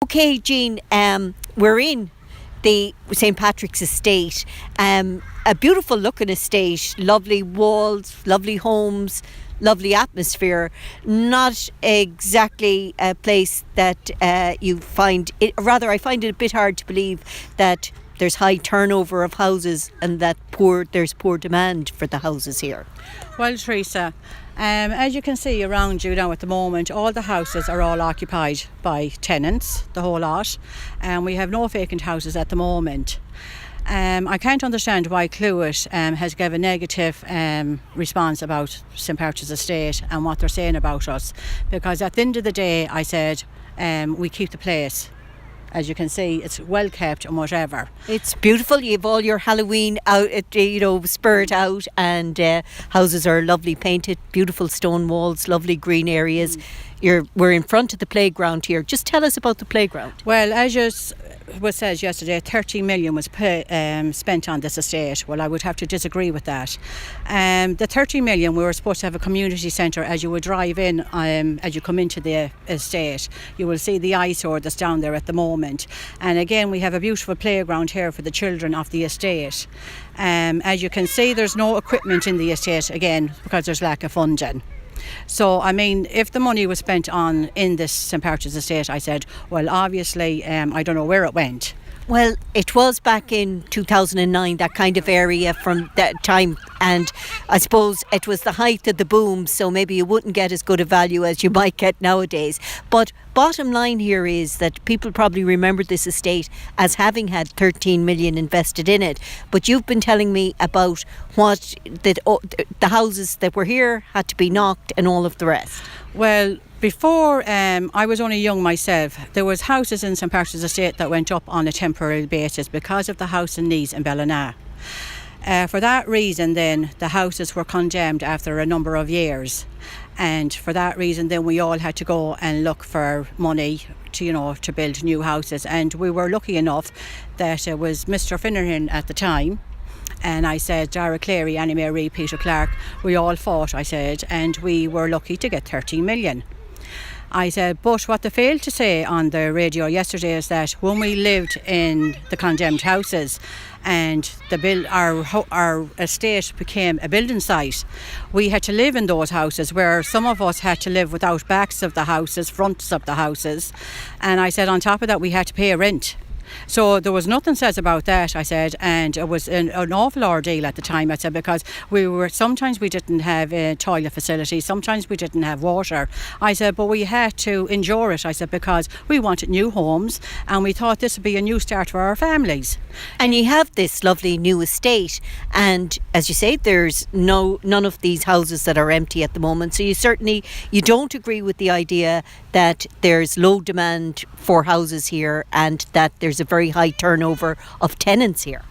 Okay, Jean, we're in the St. Patrick's estate. A beautiful looking estate, lovely walls, lovely homes, lovely atmosphere. Not exactly a place that you find it, rather I find it a bit hard to believe that there's high turnover of houses and that there's poor demand for the houses here. Well, Teresa, as you can see around you now at the moment, all the houses are all occupied by tenants, the whole lot, and we have no vacant houses at the moment. I can't understand why Cluid has given a negative response about St. Patrick's Estate and what they're saying about us, because at the end of the day, I said, we keep the place. As you can see, it's well kept and whatever. It's beautiful. You have all your Halloween out, spirit out, and houses are lovely painted, beautiful stone walls, lovely green areas. We're in front of the playground here. Just tell us about the playground. Well, as was said yesterday, 30 million was spent on this estate. Well, I would have to disagree with that. The 30 million, we were supposed to have a community centre. As you would drive in, as you come into the estate, you will see the eyesore that's down there at the moment. And again, we have a beautiful playground here for the children of the estate. As you can see, there's no equipment in the estate, again, because there's lack of funding. So, I mean, if the money was spent in this St. Patrick's Estate, I said, well, obviously, I don't know where it went. Well, it was back in 2009, that kind of area from that time, and I suppose it was the height of the boom, so maybe you wouldn't get as good a value as you might get nowadays. But bottom line here is that people probably remember this estate as having had 13 million invested in it, but you've been telling me about what the houses that were here had to be knocked and all of the rest. Well, before I was only young myself, there was houses in St. Patrick's Estate that went up on a temporary basis because of the housing needs in Ballina. For that reason then, the houses were condemned after a number of years. And for that reason then we all had to go and look for money to build new houses. And we were lucky enough that it was Mr. Finneran at the time. And I said, Dara Cleary, Annie Mary, Peter Clark, we all fought, I said, and we were lucky to get 13 million. I said, but what they failed to say on the radio yesterday is that when we lived in the condemned houses and our estate became a building site, we had to live in those houses where some of us had to live without backs of the houses, fronts of the houses. And I said, on top of that, we had to pay rent. So there was nothing said about that, I said, and it was an awful ordeal at the time, I said, because sometimes we didn't have a toilet facility, sometimes we didn't have water. I said, but we had to endure it, I said, because we wanted new homes and we thought this would be a new start for our families. And you have this lovely new estate, and as you say, there's none of these houses that are empty at the moment, so you don't agree with the idea that there's low demand for houses here and that there's a very high turnover of tenants here.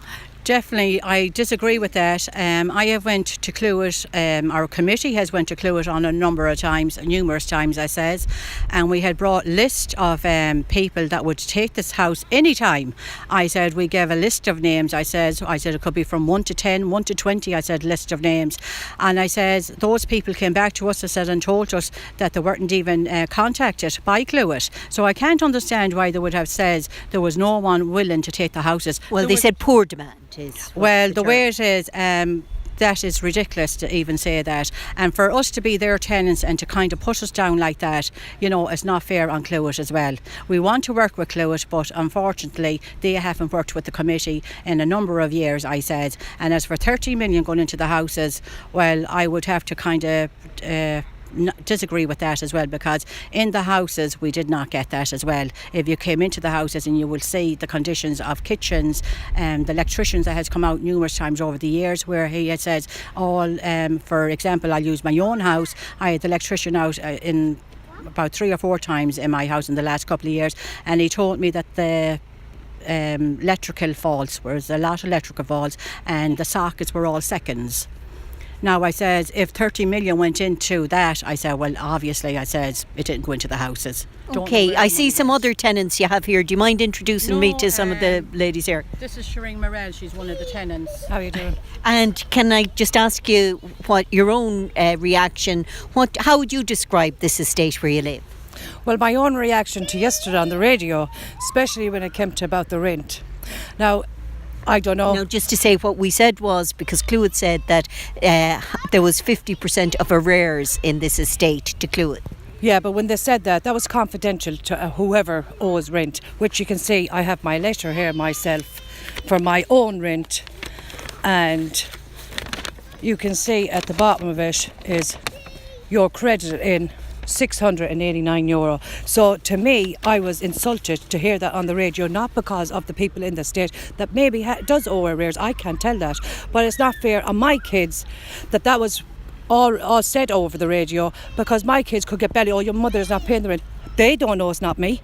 Definitely, I disagree with that. I have went to Cluid, our committee has went to Cluid on a number of times, numerous times I says, and we had brought a list of people that would take this house anytime. I said, we gave a list of names, I said it could be from 1 to 10, 1 to 20, I said list of names. And I said, those people came back to us, I said, and told us that they weren't even contacted by Cluid. So I can't understand why they would have said there was no one willing to take the houses. Well, they said poor demand. Well, the way it is, that is ridiculous to even say that. And for us to be their tenants and to kind of put us down like that, it's not fair on Cluid as well. We want to work with Cluid, but unfortunately they haven't worked with the committee in a number of years, I said. And as for 30 million going into the houses, well, I would have to kind of disagree with that as well, because in the houses we did not get that as well. If you came into the houses and you will see the conditions of kitchens, the electricians that has come out numerous times over the years where he had said for example, I'll use my own house, I had the electrician out in about 3 or 4 times in my house in the last couple of years, and he told me that the electrical faults, whereas a lot of electrical faults, and the sockets were all seconds. Now, I said, if 30 million went into that, I said, well, obviously, I said, it didn't go into the houses. Okay, I see some other tenants you have here. Do you mind introducing me to some of the ladies here? This is Shireen Morel, she's one of the tenants. How are you doing? And can I just ask you what your own reaction, how would you describe this estate where you live? Well, my own reaction to yesterday on the radio, especially when it came to about the rent. Now, I don't know. Now, just to say what we said was, because Cluid said that there was 50% of arrears in this estate to Cluid. Yeah, but when they said that was confidential to whoever owes rent, which you can see I have my letter here myself for my own rent, and you can see at the bottom of it is you're credited in €689. So to me, I was insulted to hear that on the radio, not because of the people in the state that maybe does owe arrears, I can't tell that, but it's not fair on my kids that was all said over the radio, because my kids could get belly, oh, your mother's not paying the rent. They don't know, it's not me.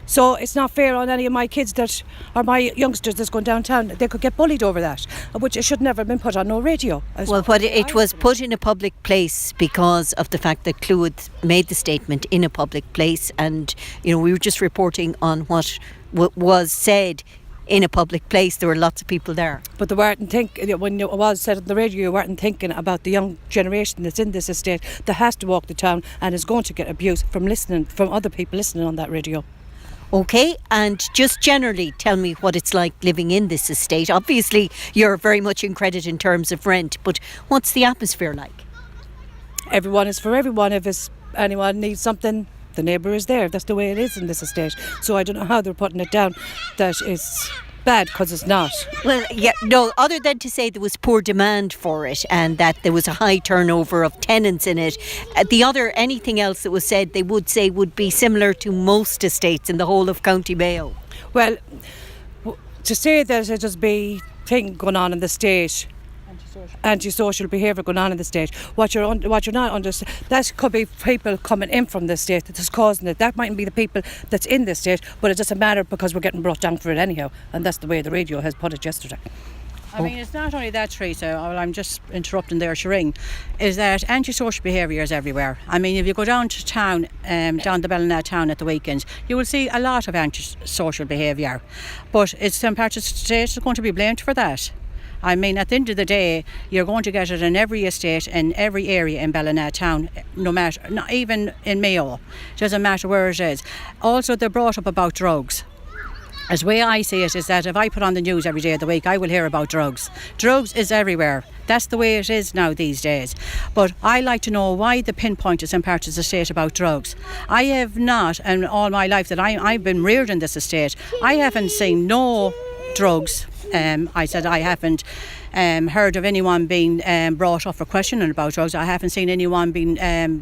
So it's not fair on any of my kids that are my youngsters that's going downtown. They could get bullied over that, which it should never have been put on no radio. Well, but it was put in a public place because of the fact that Cluid made the statement in a public place, and we were just reporting on what was said in a public place. There were lots of people there. But they weren't thinking, when it was said on the radio, you weren't thinking about the young generation that's in this estate that has to walk the town and is going to get abuse from other people listening on that radio. Okay, and just generally tell me what it's like living in this estate. Obviously, you're very much in credit in terms of rent, but what's the atmosphere like? Everyone is for everyone. If anyone needs something, the neighbour is there. That's the way it is in this estate. So I don't know how they're putting it down that it's bad, because it's not. Well, yeah, no, other than to say there was poor demand for it and that there was a high turnover of tenants in it, anything else that was said, they would say would be similar to most estates in the whole of County Mayo. Well, to say that it just be thing going on in the state, antisocial behaviour going on in the state, what you're not understanding, that could be people coming in from the state that is causing it. That mightn't be the people that's in the state, but it doesn't matter because we're getting brought down for it anyhow, and that's the way the radio has put it yesterday. I mean, it's not only that, Teresa, well, I'm just interrupting there, Shireen, is that antisocial behaviour is everywhere. I mean, if you go down to town, down the Ballina town at the weekends, you will see a lot of antisocial behaviour. But it's some parts of the state are going to be blamed for that. I mean, at the end of the day, you're going to get it in every estate, in every area in Ballina town, no matter, not even in Mayo. It doesn't matter where it is. Also, they're brought up about drugs. As the way I see it is that if I put on the news every day of the week, I will hear about drugs. Drugs is everywhere. That's the way it is now these days. But I like to know why the pinpoint is in parts of the estate about drugs. I have not, in all my life that I've been reared in this estate, I haven't seen no drugs. I said I haven't heard of anyone being brought up for questioning about drugs. I haven't seen anyone being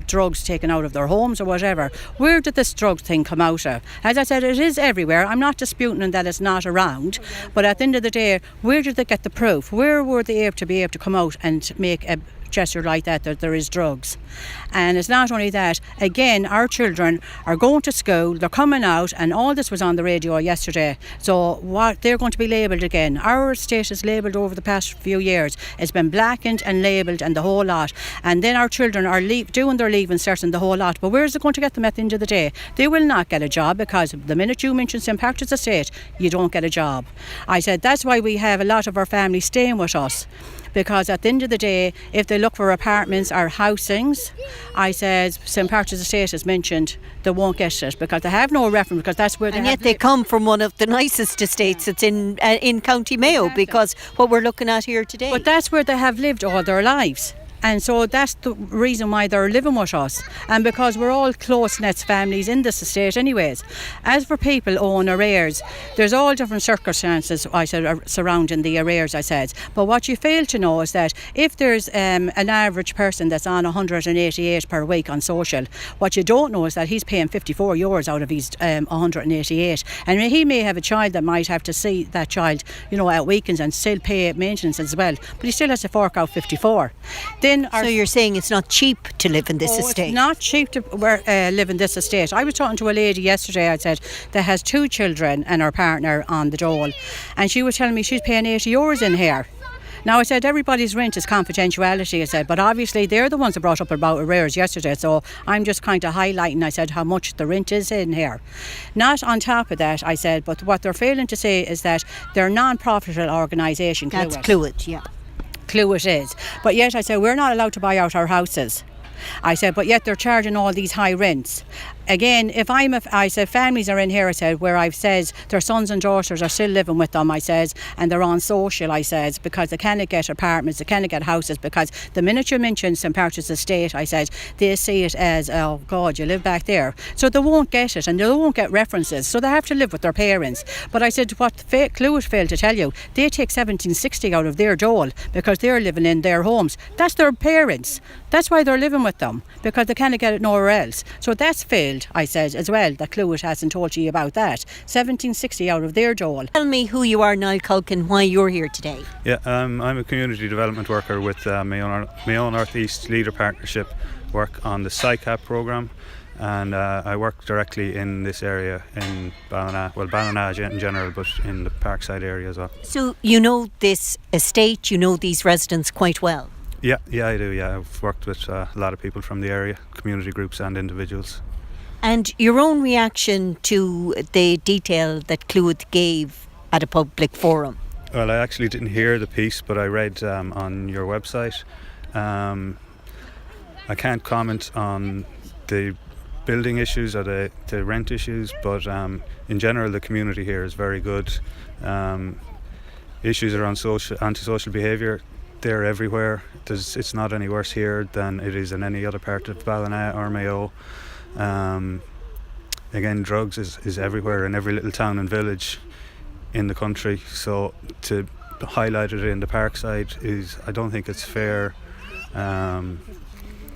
drugs taken out of their homes or whatever. Where did this drug thing come out of? As I said, it is everywhere. I'm not disputing that it's not around, but at the end of the day, where did they get the proof? Where were they able to come out and make a gesture like that there is drugs? And it's not only that, again, our children are going to school, they're coming out, and all this was on the radio yesterday, so what they're going to be labelled again. Our estate is labelled over the past few years. It's been blackened and labelled and the whole lot, and then our children are doing their leaving cert and the whole lot, but where is it going to get them at the end of the day? They will not get a job, because the minute you mention St. Patrick's Estate, you don't get a job. I said that's why we have a lot of our families staying with us, because at the end of the day, if they look for apartments or housings, I said St. Patrick's Estate is mentioned, they won't get it because they have no reference, because that's where they and yet they come from one of the nicest estates that's in County Mayo. Exactly. Because what we're looking at here today. But that's where they have lived all their lives. And so that's the reason why they're living with us, and because we're all close-knit families in this estate anyways. As for people owing arrears, there's all different circumstances, I said, surrounding the arrears, I said. But what you fail to know is that if there's an average person that's on 188 per week on social, what you don't know is that he's paying €54 out of his 188, and he may have a child that might have to see that child, at weekends and still pay maintenance as well, but he still has to fork out 54. So you're saying it's not cheap to live in this estate? It's not cheap to live in this estate. I was talking to a lady yesterday, I said, that has 2 children and her partner on the dole, and she was telling me she's paying €80 in here. Now, I said, everybody's rent is confidentiality, I said, but obviously they're the ones that brought up about arrears yesterday, so I'm just kind of highlighting, I said, how much the rent is in here. Not on top of that, I said, but what they're failing to say is that they're a non-profitable organisation. That's Cluid, yeah. Cluid is. But yet I said we're not allowed to buy out our houses. I said, but yet they're charging all these high rents. again, if I said families are in here, I said, where I've said their sons and daughters are still living with them, I said, and they're on social, I said, because they cannot get apartments, they cannot get houses, because the minute you mention St. Patrick's Estate, I said, they see it as, oh God, you live back there. So they won't get it, and they won't get references, so they have to live with their parents. But I said, what Cluid failed to tell you, they take 1760 out of their dole because they're living in their homes. That's their parents. That's why they're living with them, because they can't get it nowhere else. So that's failed, I said, as well, that Cluid hasn't told you about that. 1760 out of their dole. Tell me who you are, Niall Culkin, why you're here today. Yeah, I'm a community development worker with Mayo North East Leader Partnership, work on the SciCap programme, and I work directly in this area in Ballina, well, Ballina in general, but in the Parkside area as well. So you know this estate, you know these residents quite well? Yeah, I do, yeah. I've worked with a lot of people from the area, community groups and individuals. And your own reaction to the detail that Cluid gave at a public forum? Well, I actually didn't hear the piece, but I read on your website. I can't comment on the building issues or the rent issues, but in general the community here is very good. Issues around antisocial behaviour, they're everywhere. It's not any worse here than it is in any other part of Ballina or Mayo. Again, drugs is everywhere in every little town and village in the country, so to highlight it in the Parkside I don't think it's fair.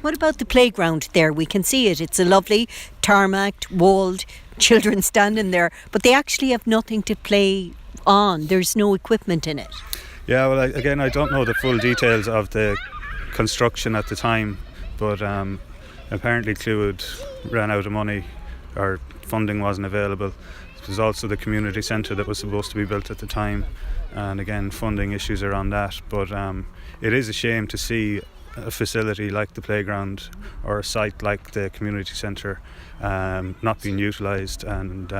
What about the playground there? We can see it. It's a lovely tarmac, walled, children standing there, but they actually have nothing to play on. There's no equipment in it. Yeah, well, I don't know the full details of the construction at the time, but apparently Cluid ran out of money, or funding wasn't available. There was also the community centre that was supposed to be built at the time, and again, funding issues around that. But it is a shame to see a facility like the playground or a site like the community centre not being utilised, and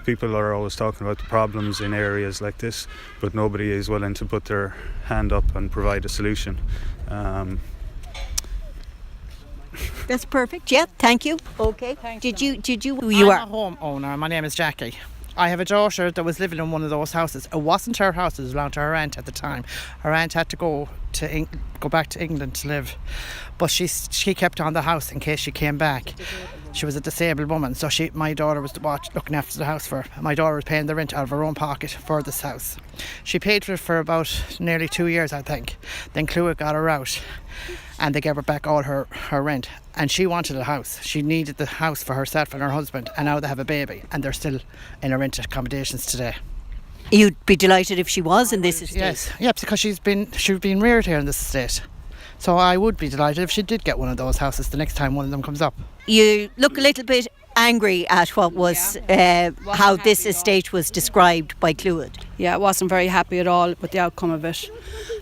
people are always talking about the problems in areas like this, but nobody is willing to put their hand up and provide a solution. That's perfect. Yeah, thank you. Okay. Thanks, Did you I'm a homeowner. My name is Jackie. I have a daughter that was living in one of those houses. It wasn't her house, it was belonged to her aunt at the time. Her aunt had to go back to England to live, but she kept on the house in case she came back. She was a disabled woman, so my daughter was looking after the house for her. My daughter was paying the rent out of her own pocket for this house. She paid for it for about nearly 2 years, I think. Then Cluid got her out, and they gave her back all her rent. And she wanted a house. She needed the house for herself and her husband, and now they have a baby, and they're still in her rented accommodations today. You'd be delighted if she was in this estate. Yes, yeah, because she's been reared here in this estate. So I would be delighted if she did get one of those houses the next time one of them comes up. You look a little bit angry at what was how this estate was described by Cluid. Yeah, I wasn't very happy at all with the outcome of it.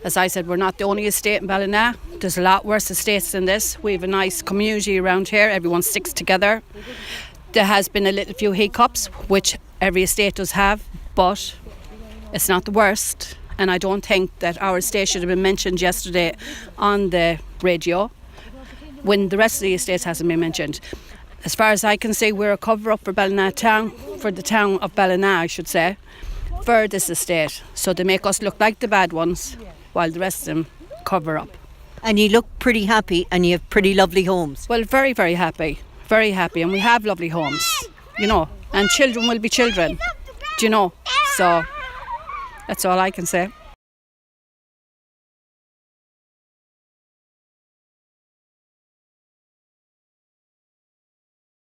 As I said, we're not the only estate in Ballina. There's a lot worse estates than this. We have a nice community around here. Everyone sticks together. There has been a little few hiccups, which every estate does have, but it's not the worst. And I don't think that our estate should have been mentioned yesterday on the radio when the rest of the estates hasn't been mentioned. As far as I can see, we're a cover-up for Ballina town, for the town of Ballina, I should say, for this estate. So they make us look like the bad ones, while the rest of them cover up. And you look pretty happy, and you have pretty lovely homes. Well, very, very happy, and we have lovely homes, and children will be children, So that's all I can say.